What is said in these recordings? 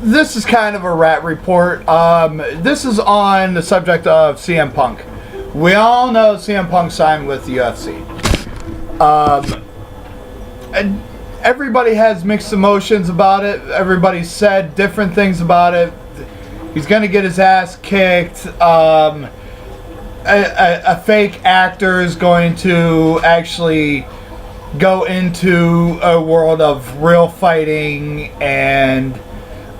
this is kind of a Ratt report. This is on the subject of CM Punk. We all know CM Punk signed with the UFC. And everybody has mixed emotions about it. Everybody said different things about it. He's going to get his ass kicked. A fake actor is going to actually go into a world of real fighting and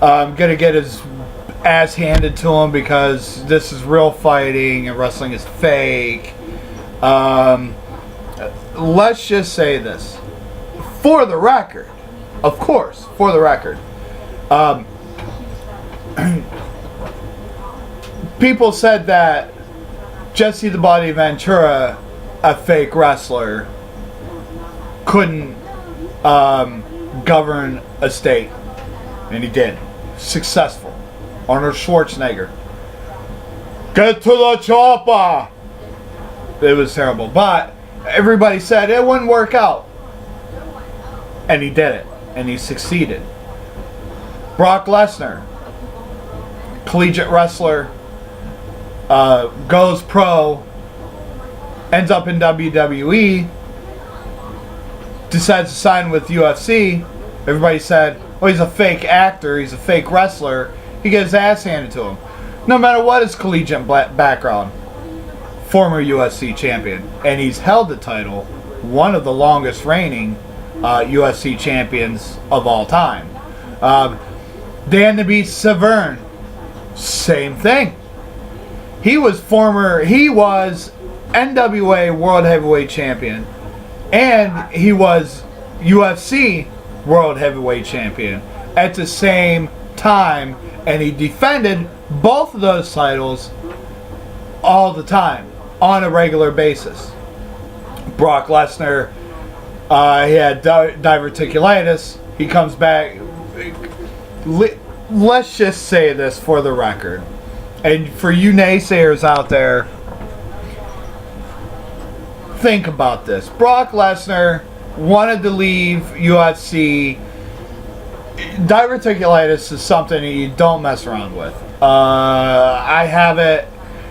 gonna get his ass handed to him because this is real fighting and wrestling is fake. Let's just say this. For the record, of course, for the record, people said that Jesse the Body Ventura, a fake wrestler, couldn't govern a state, and he did. Successful. Arnold Schwarzenegger. Get to the chopper! It was terrible, but everybody said it wouldn't work out, and he did it, and he succeeded. Brock Lesnar, collegiate wrestler, goes pro, ends up in WWE, decides to sign with UFC. Everybody said, oh, he's a fake actor, he's a fake wrestler. He gets his ass handed to him. No matter what his collegiate background, former UFC champion. And he's held the title, one of the longest reigning UFC champions of all time. Dan the Beast Severn, same thing. He was NWA World Heavyweight Champion, and he was UFC World Heavyweight Champion at the same time, and he defended both of those titles all the time on a regular basis. Brock Lesnar, he had diverticulitis. He comes back. Let's just say this for the record, and for you naysayers out there, think about this. Brock Lesnar wanted to leave UFC. Diverticulitis is something that you don't mess around with. I have it.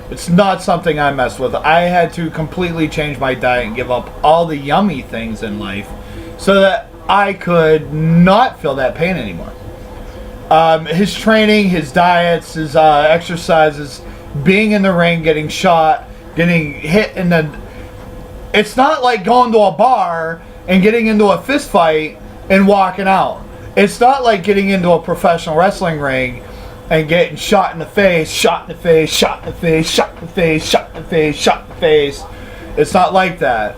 It's not something I mess with. I had to completely change my diet and give up all the yummy things in life so that I could not feel that pain anymore. His training, his diets, his exercises, being in the ring, getting shot, getting hit in the... It's not like going to a bar and getting into a fist fight and walking out. It's not like getting into a professional wrestling ring and getting shot in the face, shot in the face, shot in the face, shot in the face, shot in the face, shot in the face. It's not like that.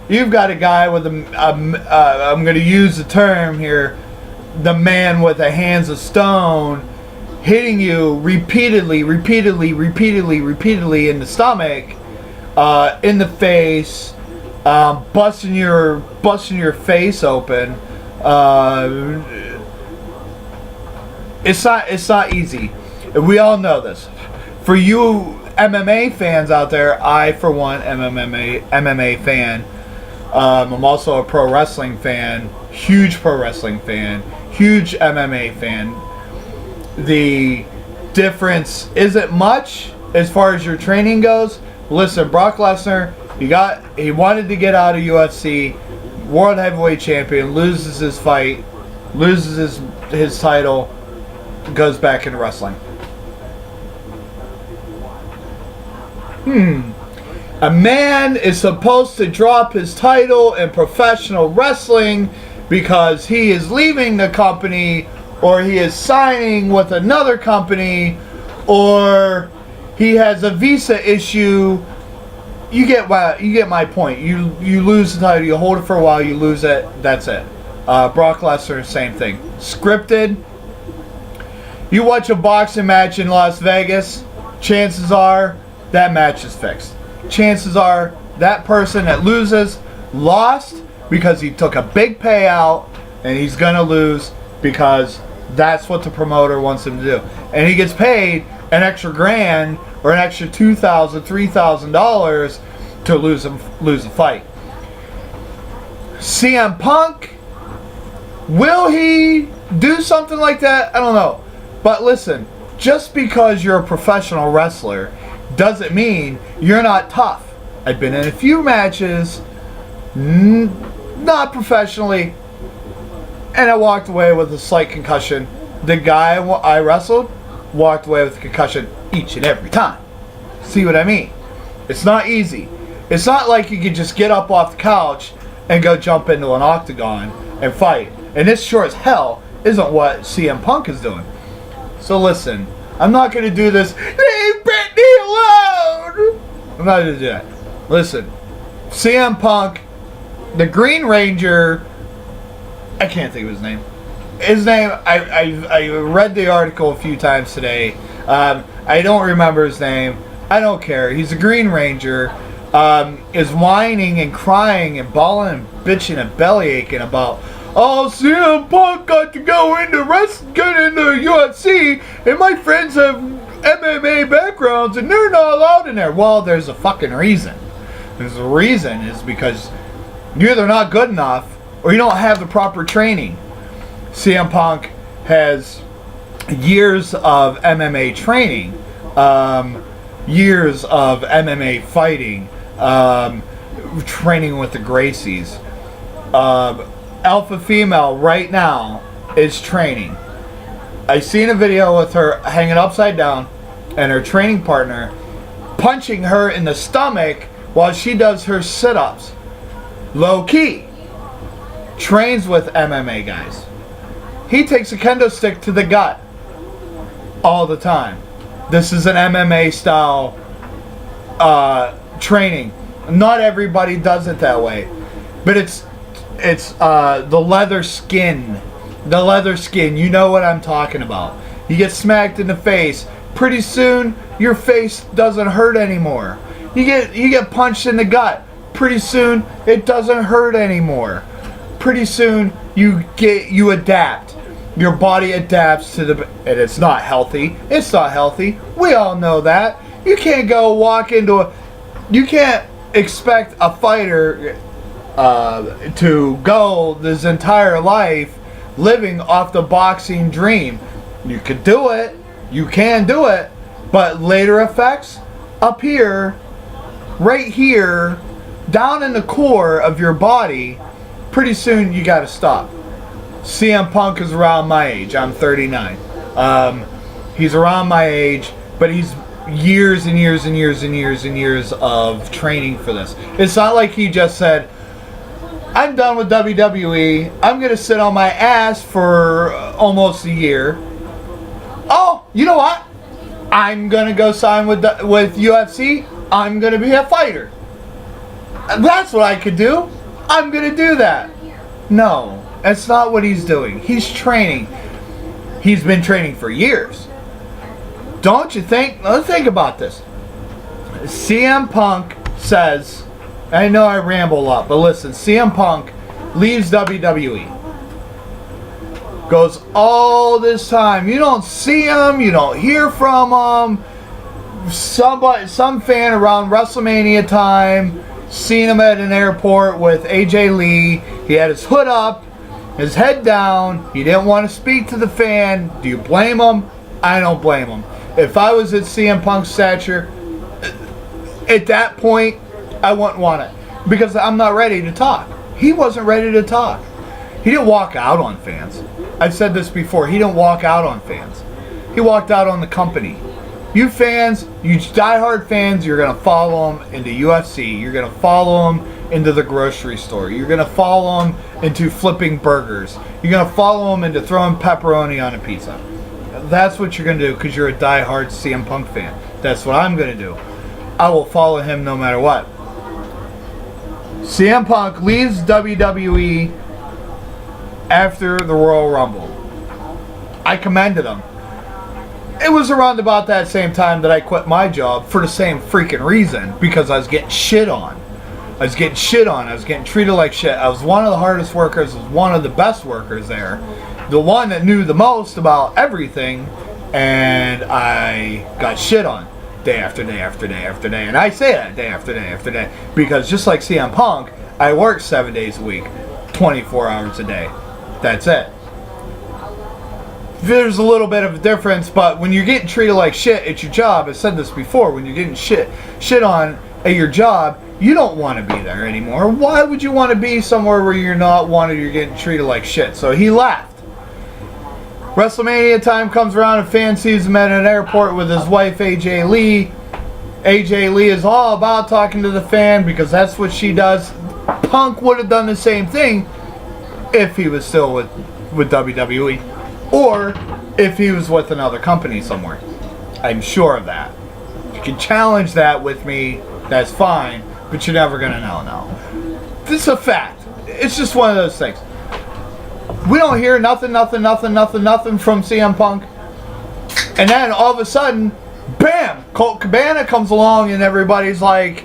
You've got a guy with I'm going to use the term here, the man with the hands of stone, hitting you repeatedly in the stomach, in the face, busting your face open. It's not easy. We all know this. For you MMA fans out there, I for one am an MMA fan. I'm also a pro wrestling fan, huge pro wrestling fan, huge MMA fan. The difference isn't much as far as your training goes. Listen, Brock Lesnar, he wanted to get out of UFC, World Heavyweight Champion, loses his fight, loses his title, goes back into wrestling. A man is supposed to drop his title in professional wrestling because he is leaving the company, or he is signing with another company, or he has a visa issue. You get my point. You lose the title, you hold it for a while, you lose it, that's it. Brock Lesnar, same thing. Scripted. You watch a boxing match in Las Vegas, chances are that match is fixed. Chances are that person that loses lost because he took a big payout, and he's going to lose because that's what the promoter wants him to do. And he gets paid an extra grand or an extra $2,000, $3,000 to lose a fight. CM Punk, will he do something like that. I don't know. But listen, just because you're a professional wrestler doesn't mean you're not tough. I've been in a few matches, not professionally, and I walked away with a slight concussion. The guy I wrestled walked away with a concussion each and every time. See what I mean? It's not easy. It's not like you can just get up off the couch and go jump into an octagon and fight. And this sure as hell isn't what CM Punk is doing. So listen, I'm not going to do this, leave Britney alone! I'm not going to do that. Listen, CM Punk, the Green Ranger, I can't think of his name. His name, I read the article a few times today. I don't remember his name. I don't care. He's a Green Ranger. Is whining and crying and bawling and bitching and belly aching about, oh, CM Punk got to go into wrestling, get into UFC, and my friends have MMA backgrounds and they're not allowed in there. Well, there's a fucking reason. There's a reason is because you're either not good enough or you don't have the proper training. CM Punk has years of MMA training, years of MMA fighting, training with the Gracies. Alpha Female right now is training. I seen a video with her hanging upside down and her training partner punching her in the stomach while she does her sit-ups. Low key. Trains with MMA guys. He takes a kendo stick to the gut all the time. This is an MMA style training. Not everybody does it that way, but it's the leather skin. The leather skin. You know what I'm talking about. You get smacked in the face. Pretty soon, your face doesn't hurt anymore. You get punched in the gut. Pretty soon, it doesn't hurt anymore. Pretty soon, you adapt. Your body adapts to the, and it's not healthy. It's not healthy. We all know that. You can't go walk into a, you can't expect a fighter to go this entire life living off the boxing dream. You could do it. You can do it. But later effects appear right here, down in the core of your body. Pretty soon you got to stop. CM Punk is around my age. I'm 39. He's around my age, but he's years and years and years and years and years of training for this. It's not like he just said, I'm done with WWE. I'm going to sit on my ass for almost a year. Oh, you know what? I'm going to go sign with UFC. I'm going to be a fighter. That's what I could do. I'm going to do that. No. That's not what he's doing. He's training. He's been training for years. Don't you think? Let's think about this. CM Punk says, I know I ramble a lot, but listen, CM Punk leaves WWE. Goes all this time. You don't see him. You don't hear from him. Some fan around WrestleMania time seen him at an airport with AJ Lee. He had his hood up, his head down. He didn't want to speak to the fan. Do you blame him? I don't blame him. If I was at CM Punk's stature, at that point, I wouldn't want it. Because I'm not ready to talk. He wasn't ready to talk. He didn't walk out on fans. I've said this before. He didn't walk out on fans. He walked out on the company. You fans, you diehard fans, you're going to follow him into UFC. You're going to follow him into the grocery store. You're going to follow him into flipping burgers. You're going to follow him into throwing pepperoni on a pizza. That's what you're going to do because you're a diehard CM Punk fan. That's what I'm going to do. I will follow him no matter what. CM Punk leaves WWE after the Royal Rumble. I commended him. It was around about that same time that I quit my job for the same freaking reason, because I was getting shit on. I was getting treated like shit. I was one of the hardest workers. I was one of the best workers there. The one that knew the most about everything, and I got shit on day after day after day after day. And I say that day after day after day because just like CM Punk, I work 7 days a week, 24 hours a day. That's it. there's a little bit of a difference, but when you're getting treated like shit at your job, I said this before, when you're getting shit on at your job, you don't want to be there anymore. Why would you want to be somewhere where you're not wanted, you're getting treated like shit? So he left. WrestleMania time comes around and fan sees him at an airport with his wife AJ Lee. AJ Lee is all about talking to the fan because that's what she does. Punk would have done the same thing if he was still with WWE, or if he was with another company somewhere. I'm sure of that. You can challenge that with me, that's fine, but you're never gonna know now. This is a fact. It's just one of those things. We don't hear nothing from CM Punk. And then all of a sudden, bam, Colt Cabana comes along and everybody's like,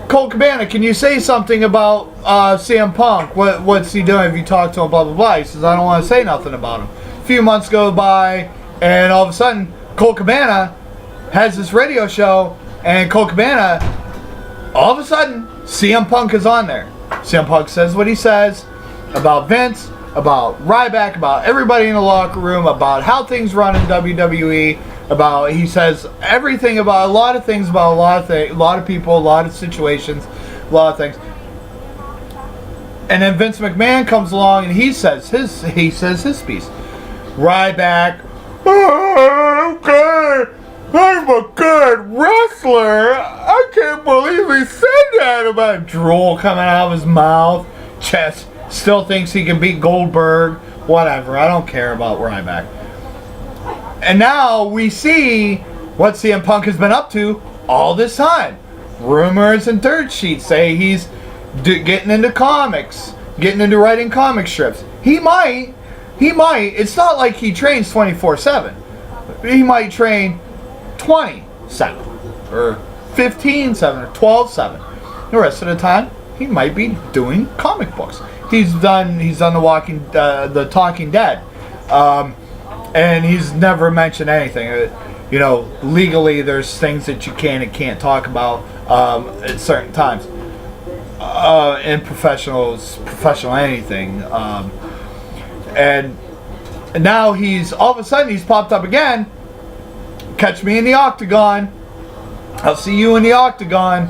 Colt Cabana, can you say something about CM Punk? What's he doing? Have you talked to him? Blah, blah, blah. He says, I don't want to say nothing about him. A few months go by, and all of a sudden, Colt Cabana has this radio show, and Colt Cabana, all of a sudden, CM Punk is on there. CM Punk says what he says about Vince, about Ryback, about everybody in the locker room, about how things run in WWE, about, he says everything about a lot of things, about a lot of people, a lot of situations, a lot of things. And then Vince McMahon comes along and he says his piece. Ryback, okay, I'm a good wrestler. I can't believe he said that about drool coming out of his mouth, chest. Still thinks he can beat Goldberg. Whatever. I don't care about Ryback. And now we see what CM Punk has been up to all this time. Rumors and dirt sheets say he's getting into comics, getting into writing comic strips. He might. It's not like he trains 24/7. He might train 20/7 or 15/7 or 12/7. The rest of the time, he might be doing comic books. He's done the Talking Dead, and he's never mentioned anything. Legally, there's things that you can and can't talk about at certain times. In professional anything, and now all of a sudden he's popped up again. Catch me in the Octagon. I'll see you in the Octagon.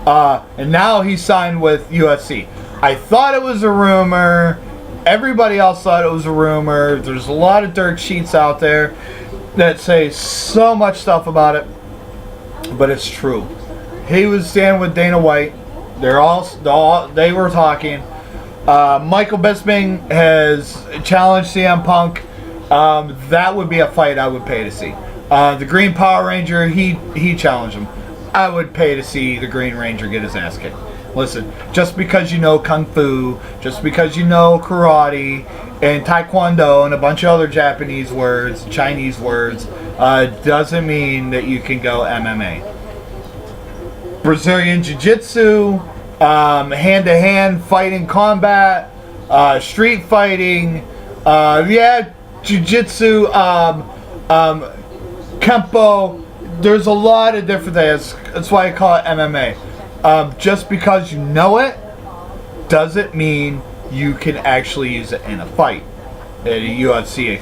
And now he's signed with UFC. I thought it was a rumor. Everybody else thought it was a rumor. There's a lot of dirt sheets out there that say so much stuff about it, but it's true. He was standing with Dana White. They were talking. Michael Bisping has challenged CM Punk. That would be a fight I would pay to see. The Green Power Ranger, he challenged him. I would pay to see the Green Ranger get his ass kicked. Listen, just because you know Kung Fu, just because you know Karate and Taekwondo and a bunch of other Japanese words, Chinese words, doesn't mean that you can go MMA. Brazilian Jiu-Jitsu, hand-to-hand fighting combat, street fighting, Jiu-Jitsu, Kempo. There's a lot of different things. That's why I call it MMA. Just because you know it doesn't mean you can actually use it in a fight at a UFC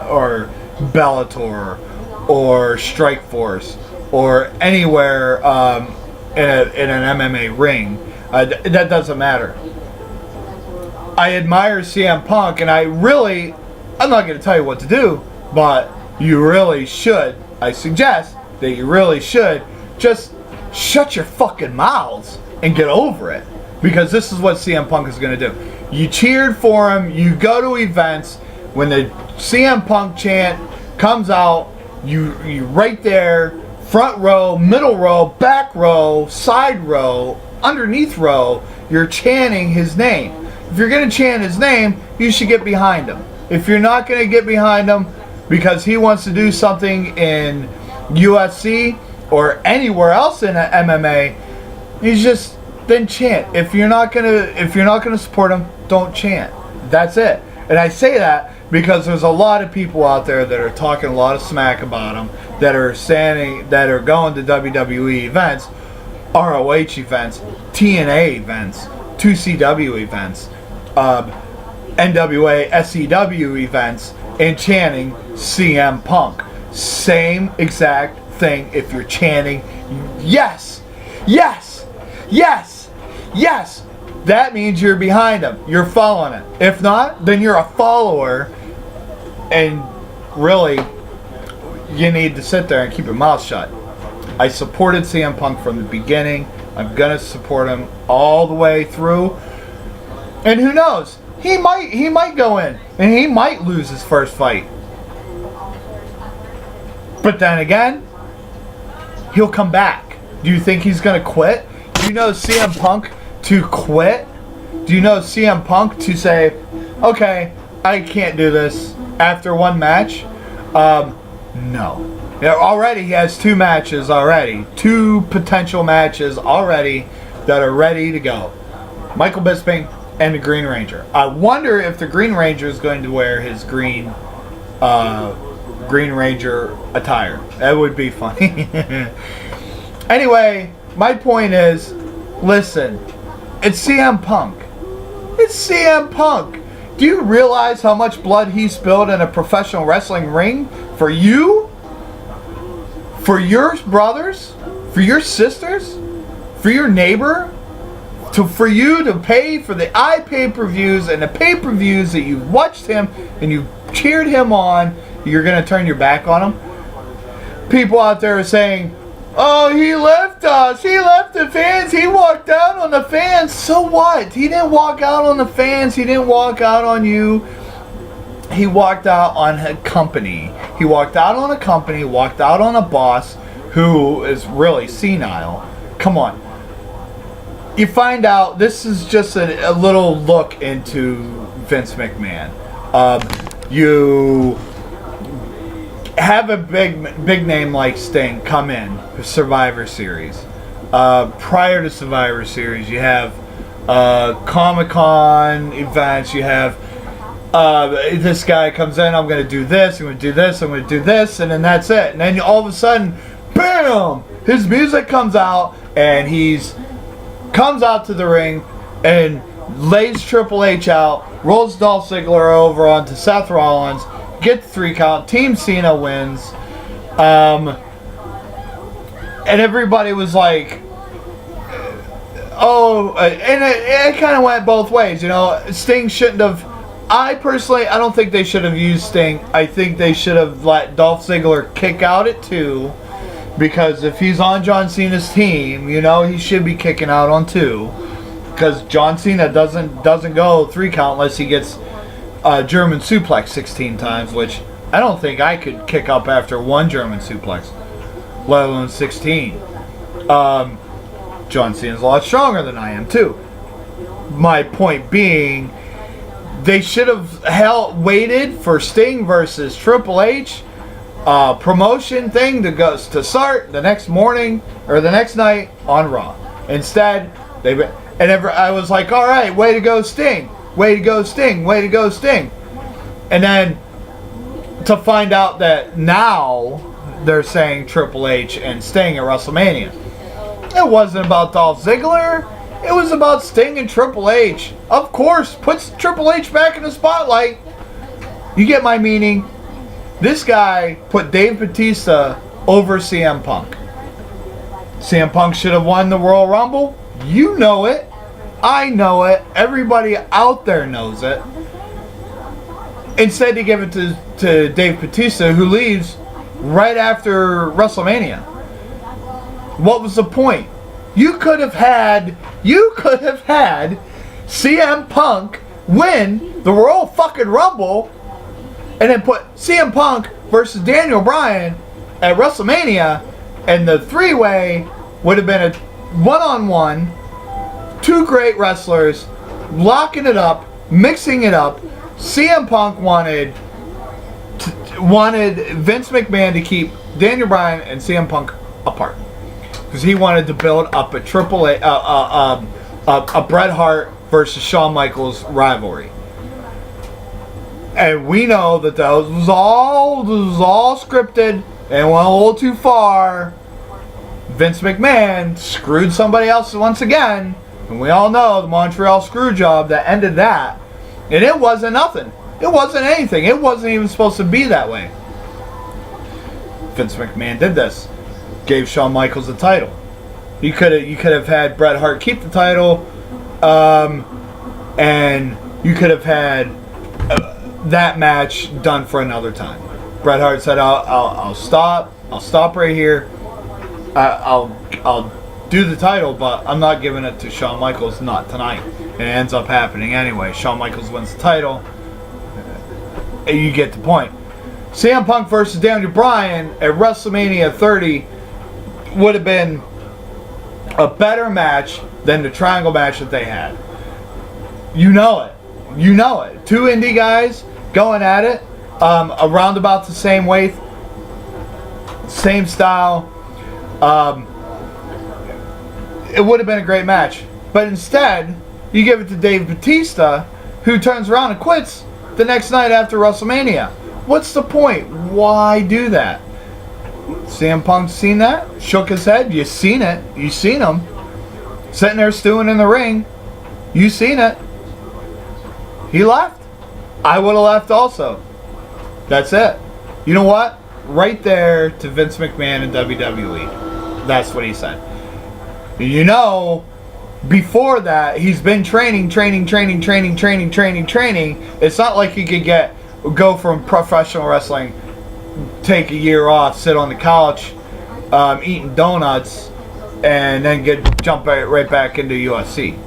or Bellator or Strikeforce or anywhere in an MMA ring. That doesn't matter. I admire CM Punk, and I'm not going to tell you what to do, but you really should. I suggest that you really should just shut your fucking mouths and get over it, because this is what CM Punk is going to do. You cheered for him, you go to events, when the CM Punk chant comes out, you right there, front row, middle row, back row, side row, underneath row, you're chanting his name. If you're going to chant his name, you should get behind him. If you're not going to get behind him because he wants to do something in UFC or anywhere else in MMA, then chant. If you're not gonna support him, don't chant. That's it. And I say that because there's a lot of people out there that are talking a lot of smack about him, that are going to WWE events, ROH events, TNA events, 2CW events, NWA, SCW events, and chanting CM Punk. Same exact thing if you're chanting yes, yes, yes, yes. That means you're behind him. You're following it. If not, then you're a follower, and really, you need to sit there and keep your mouth shut. I supported CM Punk from the beginning. I'm going to support him all the way through. And who knows? He might go in and he might lose his first fight. But then again, he'll come back. Do you think he's going to quit? Do you know CM Punk to quit? Do you know CM Punk to say, okay, I can't do this after one match? No. Yeah, already he has 2 matches already. 2 potential matches already that are ready to go. Michael Bisping and the Green Ranger. I wonder if the Green Ranger is going to wear his Green Ranger attire. That would be funny. Anyway, my point is, listen, it's CM Punk. It's CM Punk. Do you realize how much blood he spilled in a professional wrestling ring for you? For your brothers? For your sisters? For your neighbor? For you to pay for the pay-per-views and the pay-per-views that you watched him and you cheered him on, you're going to turn your back on him? People out there are saying, oh, he left us. He left the fans. He walked out on the fans. So what? He didn't walk out on the fans. He didn't walk out on you. He walked out on a company. He walked out on a company, walked out on a boss who is really senile. Come on. You find out, this is just a little look into Vince McMahon. You have a big name like Sting come in for Survivor Series. Prior to Survivor Series, you have Comic-Con events. You have this guy comes in, I'm going to do this, I'm going to do this, I'm going to do this, and then that's it. And then all of a sudden, bam! His music comes out, and he's comes out to the ring and lays Triple H out, rolls Dolph Ziggler over onto Seth Rollins, gets 3 count, Team Cena wins, and everybody was like, oh, and it kind of went both ways, you know. Sting shouldn't have. I don't think they should have used Sting. I think they should have let Dolph Ziggler kick out at 2. Because if he's on John Cena's team, you know, he should be kicking out on 2. Because John Cena doesn't go 3 count unless he gets German suplex 16 times, which I don't think I could kick up after 1 German suplex, let alone 16. John Cena's a lot stronger than I am too. My point being, they should have waited for Sting versus Triple H promotion thing to start the next morning or the next night on Raw. Instead, I was like, all right, way to go Sting, way to go Sting, way to go Sting. And then to find out that now they're saying Triple H and Sting at WrestleMania. It wasn't about Dolph Ziggler. It was about Sting and Triple H. Of course, puts Triple H back in the spotlight. You get my meaning? This guy put Dave Bautista over CM Punk. CM Punk should have won the Royal Rumble. You know it. I know it. Everybody out there knows it. Instead, they give it to Dave Bautista, who leaves right after WrestleMania. What was the point? You could have had CM Punk win the Royal fucking Rumble and then put CM Punk versus Daniel Bryan at WrestleMania, and the 3-way would have been a one-on-one, 2 great wrestlers locking it up, mixing it up. CM Punk wanted Vince McMahon to keep Daniel Bryan and CM Punk apart because he wanted to build up a Bret Hart versus Shawn Michaels rivalry. And we know that this was all scripted and went a little too far. Vince McMahon screwed somebody else once again, and we all know the Montreal screw job that ended that. And it wasn't nothing. It wasn't anything. It wasn't even supposed to be that way. Vince McMahon did this. Gave Shawn Michaels the title. You could have had Bret Hart keep the title, and you could have had that match done for another time. Bret Hart said, "I'll stop. I'll stop right here. I'll do the title, but I'm not giving it to Shawn Michaels. Not tonight." And it ends up happening anyway. Shawn Michaels wins the title. You get the point. CM Punk versus Daniel Bryan at WrestleMania 30 would have been a better match than the triangle match that they had. You know it. You know it. Two indie guys going at it, around about the same weight, same style. It would have been a great match. But instead, you give it to Dave Bautista, who turns around and quits the next night after WrestleMania. What's the point? Why do that? CM Punk's seen that, shook his head. You seen it. You seen him sitting there stewing in the ring. You seen it. He left. I would have left also. That's it. You know what? Right there to Vince McMahon and WWE. That's what he said. You know, before that, he's been training. It's not like he could go from professional wrestling, take a year off, sit on the couch, eating donuts, and then jump right back into UFC.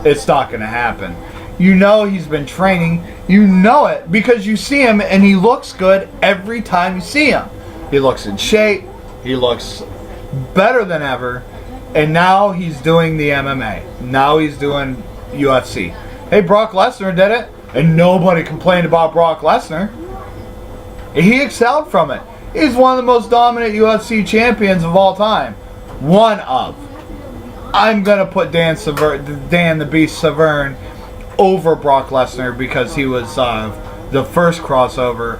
It's not going to happen. You know he's been training. You know it because you see him and he looks good every time you see him. He looks in shape. He looks better than ever. And now he's doing the MMA. Now he's doing UFC. Hey, Brock Lesnar did it. And nobody complained about Brock Lesnar. He excelled from it. He's one of the most dominant UFC champions of all time. One of. I'm going to put Dan the Beast Severn over Brock Lesnar because he was the first crossover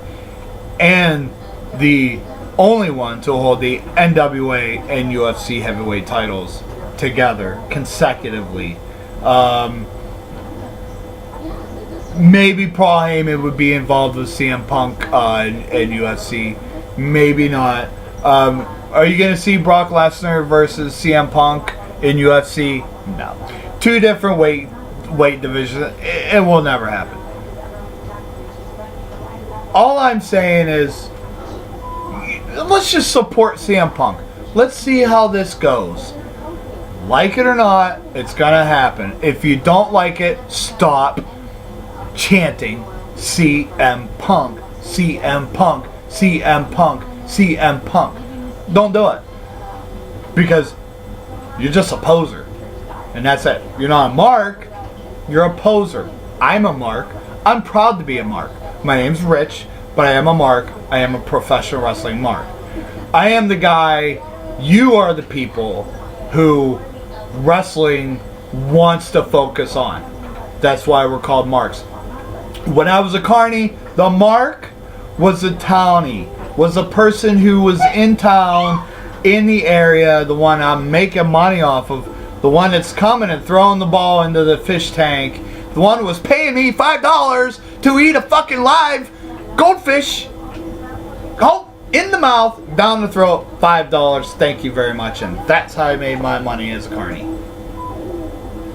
and the only one to hold the NWA and UFC heavyweight titles together consecutively. Maybe Paul Heyman would be involved with CM Punk in UFC. Maybe not. Are you going to see Brock Lesnar versus CM Punk in UFC? No. Two different weight divisions. It will never happen. All I'm saying is, let's just support CM Punk. Let's see how this goes. Like it or not, it's going to happen. If you don't like it, stop chanting CM Punk, CM Punk, CM Punk, CM Punk. Don't do it. Because you're just a poser. And that's it. You're not a mark. You're a poser. I'm a mark. I'm proud to be a mark. My name's Rich, but I am a mark. I am a professional wrestling mark. I am the guy. You are the people who wrestling wants to focus on. That's why we're called marks. When I was a carny, the mark was a townie, was a person who was in town, in the area, the one I'm making money off of, the one that's coming and throwing the ball into the fish tank, the one who was paying me $5 to eat a fucking live goldfish. Oh, in the mouth, down the throat, $5. Thank you very much. And that's how I made my money as a carny.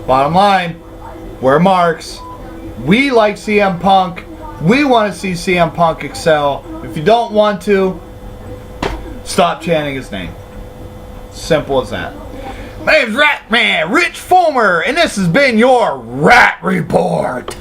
Bottom line, we're marks. We like CM Punk. We want to see CM Punk excel. If you don't want to, stop chanting his name. Simple as that. My name's Ratt Man, Rich Fulmer, and this has been your Ratt Report.